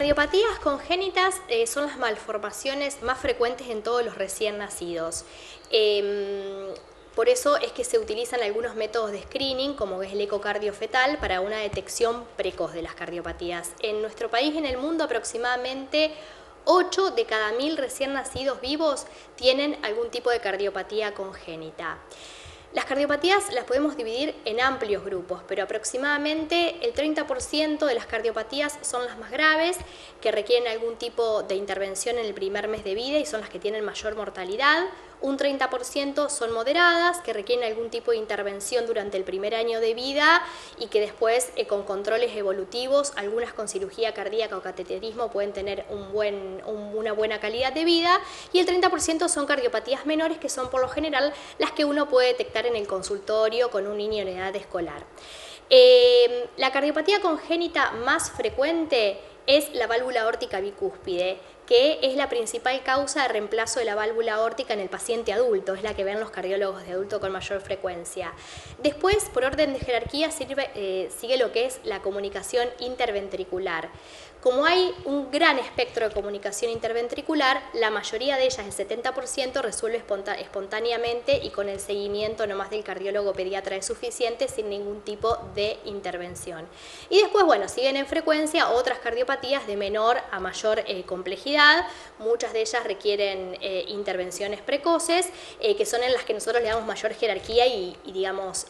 cardiopatías congénitas son las malformaciones más frecuentes en todos los recién nacidos. Por eso es que se utilizan algunos métodos de screening, como es el ecocardio fetal, para una detección precoz de las cardiopatías. En nuestro país y en el mundo aproximadamente 8 de cada 1000 recién nacidos vivos tienen algún tipo de cardiopatía congénita. Las cardiopatías las podemos dividir en amplios grupos, pero aproximadamente el 30% de las cardiopatías son las más graves, que requieren algún tipo de intervención en el primer mes de vida y son las que tienen mayor mortalidad. Un 30% son moderadas, que requieren algún tipo de intervención durante el primer año de vida y que después, con controles evolutivos, algunas con cirugía cardíaca o cateterismo, pueden tener una buena calidad de vida. Y el 30% son cardiopatías menores, que son por lo general las que uno puede detectar en el consultorio con un niño en edad escolar. La cardiopatía congénita más frecuente es la válvula aórtica bicúspide, que es la principal causa de reemplazo de la válvula aórtica en el paciente adulto, es la que ven los cardiólogos de adulto con mayor frecuencia. Después, por orden de jerarquía, sigue lo que es la comunicación interventricular. Como hay un gran espectro de comunicación interventricular, la mayoría de ellas, el 70%, resuelve espontáneamente y con el seguimiento nomás del cardiólogo pediatra es suficiente, sin ningún tipo de intervención. Y después, bueno, siguen en frecuencia otras cardiopatías de menor a mayor complejidad. Muchas de ellas requieren intervenciones precoces, que son en las que nosotros le damos mayor jerarquía y digamos,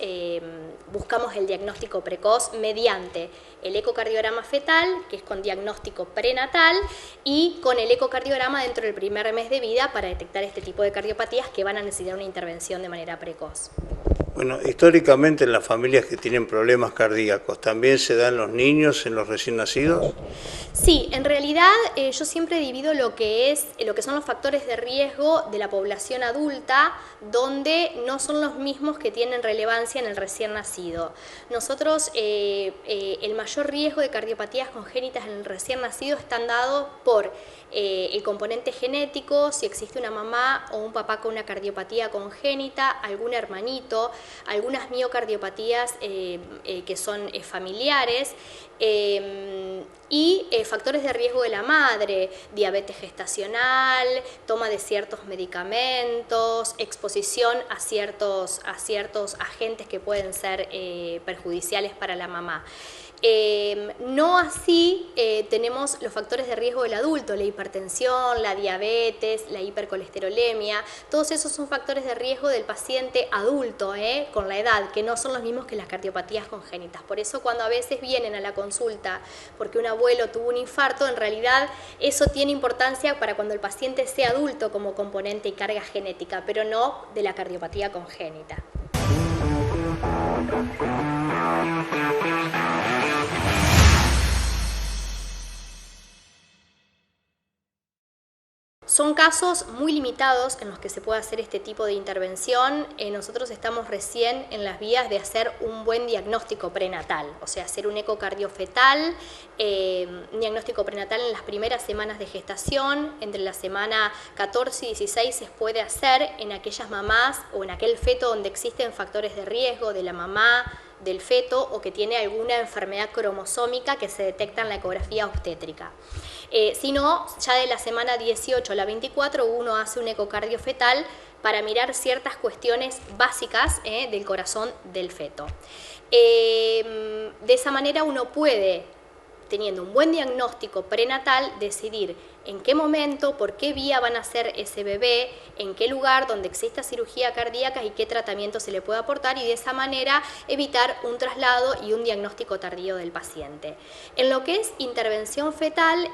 buscamos el diagnóstico precoz mediante el ecocardiograma fetal, que es con diagnóstico prenatal, y con el ecocardiograma dentro del primer mes de vida para detectar este tipo de cardiopatías que van a necesitar una intervención de manera precoz. Bueno, históricamente en las familias que tienen problemas cardíacos, ¿también se dan los niños en los recién nacidos? Sí, en realidad yo siempre divido lo que son los factores de riesgo de la población adulta, donde no son los mismos que tienen relevancia en el recién nacido. Nosotros, el mayor riesgo de cardiopatías congénitas en el recién nacido están dados por el componente genético, si existe una mamá o un papá con una cardiopatía congénita, algún hermanito, algunas miocardiopatías que son familiares, y factores de riesgo de la madre, diabetes gestacional, toma de ciertos medicamentos, exposición a ciertos agentes que pueden ser perjudiciales para la mamá. No así tenemos los factores de riesgo del adulto, la hipertensión, la diabetes, la hipercolesterolemia, todos esos son factores de riesgo del paciente adulto con la edad, que no son los mismos que las cardiopatías congénitas. Por eso cuando a veces vienen a la consulta porque un abuelo tuvo un infarto, en realidad eso tiene importancia para cuando el paciente sea adulto como componente y carga genética, pero no de la cardiopatía congénita. Son casos muy limitados en los que se puede hacer este tipo de intervención. Nosotros estamos recién en las vías de hacer un buen diagnóstico prenatal, o sea, hacer un ecocardio fetal, un diagnóstico prenatal en las primeras semanas de gestación, entre la semana 14 y 16 se puede hacer en aquellas mamás o en aquel feto donde existen factores de riesgo de la mamá, del feto o que tiene alguna enfermedad cromosómica que se detecta en la ecografía obstétrica. Si no, ya de la semana 18 a la 24 uno hace un ecocardio fetal para mirar ciertas cuestiones básicas del corazón del feto. De esa manera uno puede, teniendo un buen diagnóstico prenatal, decidir en qué momento, por qué vía van a hacer ese bebé, en qué lugar donde exista cirugía cardíaca y qué tratamiento se le puede aportar, y de esa manera evitar un traslado y un diagnóstico tardío del paciente. En lo que es intervención fetal,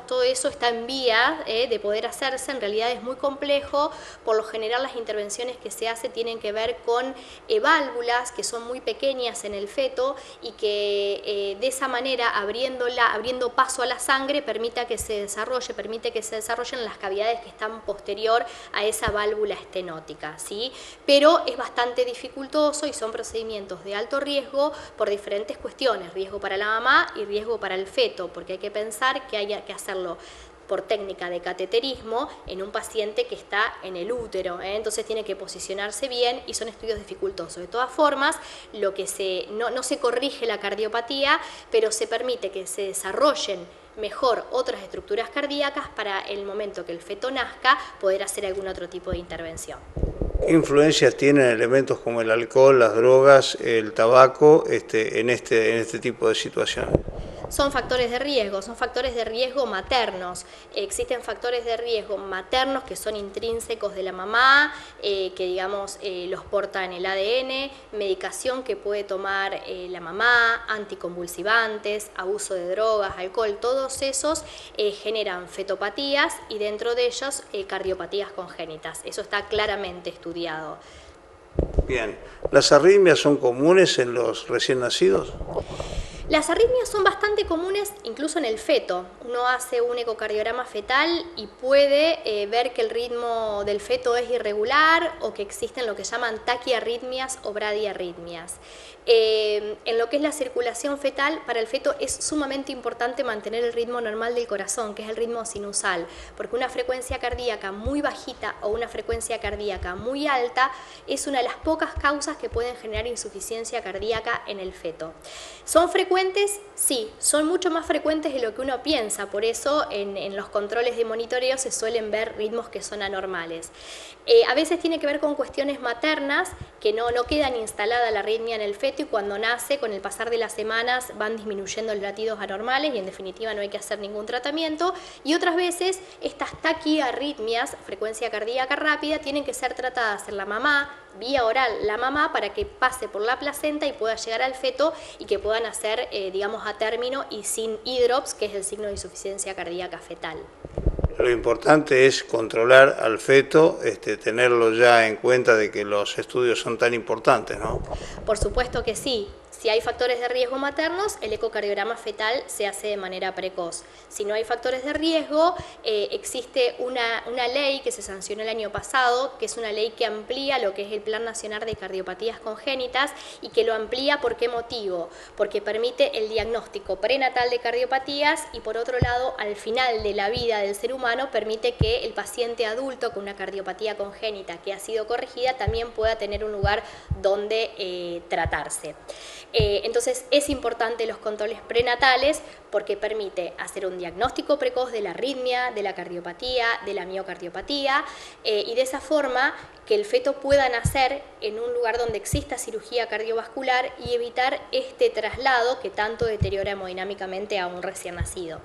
todo eso está en vía de poder hacerse. En realidad es muy complejo. Por lo general las intervenciones que se hacen tienen que ver con válvulas que son muy pequeñas en el feto y que de esa manera, abriendo paso a la sangre, permite que se desarrollen las cavidades que están posterior a esa válvula estenótica, ¿sí? Pero es bastante dificultoso y son procedimientos de alto riesgo por diferentes cuestiones, riesgo para la mamá y riesgo para el feto, porque hay que pensar que hay que hacerlo por técnica de cateterismo en un paciente que está en el útero, entonces tiene que posicionarse bien y son estudios dificultosos. De todas formas, no se corrige la cardiopatía, pero se permite que se desarrollen mejor otras estructuras cardíacas para el momento que el feto nazca poder hacer algún otro tipo de intervención. ¿Qué influencias tienen elementos como el alcohol, las drogas, el tabaco en este tipo de situaciones? Son factores de riesgo maternos. Existen factores de riesgo maternos que son intrínsecos de la mamá, que digamos los porta en el ADN, medicación que puede tomar la mamá, anticonvulsivantes, abuso de drogas, alcohol, todos esos generan fetopatías y dentro de ellos cardiopatías congénitas. Eso está claramente estudiado. Bien, ¿las arritmias son comunes en los recién nacidos? Las arritmias son bastante comunes incluso en el feto. Uno hace un ecocardiograma fetal y puede ver que el ritmo del feto es irregular o que existen lo que llaman taquiarritmias o bradiarritmias. En lo que es la circulación fetal, para el feto es sumamente importante mantener el ritmo normal del corazón, que es el ritmo sinusal, porque una frecuencia cardíaca muy bajita o una frecuencia cardíaca muy alta es una de las pocas causas que pueden generar insuficiencia cardíaca en el feto. ¿Son frecuentes? Sí, son mucho más frecuentes de lo que uno piensa, por eso en los controles de monitoreo se suelen ver ritmos que son anormales. A veces tiene que ver con cuestiones maternas, que no quedan instalada la arritmia en el feto y cuando nace, con el pasar de las semanas, van disminuyendo los latidos anormales y en definitiva no hay que hacer ningún tratamiento. Y otras veces estas taquiarritmias, frecuencia cardíaca rápida, tienen que ser tratadas en la mamá, vía oral la mamá, para que pase por la placenta y pueda llegar al feto y que puedan hacer, digamos, a término y sin hidrops, que es el signo de insuficiencia cardíaca fetal. Lo importante es controlar al feto, tenerlo ya en cuenta de que los estudios son tan importantes, ¿no? Por supuesto que sí. Si hay factores de riesgo maternos, el ecocardiograma fetal se hace de manera precoz. Si no hay factores de riesgo, existe una ley que se sancionó el año pasado, que es una ley que amplía lo que es el Plan Nacional de Cardiopatías Congénitas y que lo amplía ¿por qué motivo? Porque permite el diagnóstico prenatal de cardiopatías y por otro lado, al final de la vida del ser humano, permite que el paciente adulto con una cardiopatía congénita que ha sido corregida también pueda tener un lugar donde tratarse. Entonces es importante los controles prenatales porque permite hacer un diagnóstico precoz de la arritmia, de la cardiopatía, de la miocardiopatía y de esa forma que el feto pueda nacer en un lugar donde exista cirugía cardiovascular y evitar este traslado que tanto deteriora hemodinámicamente a un recién nacido.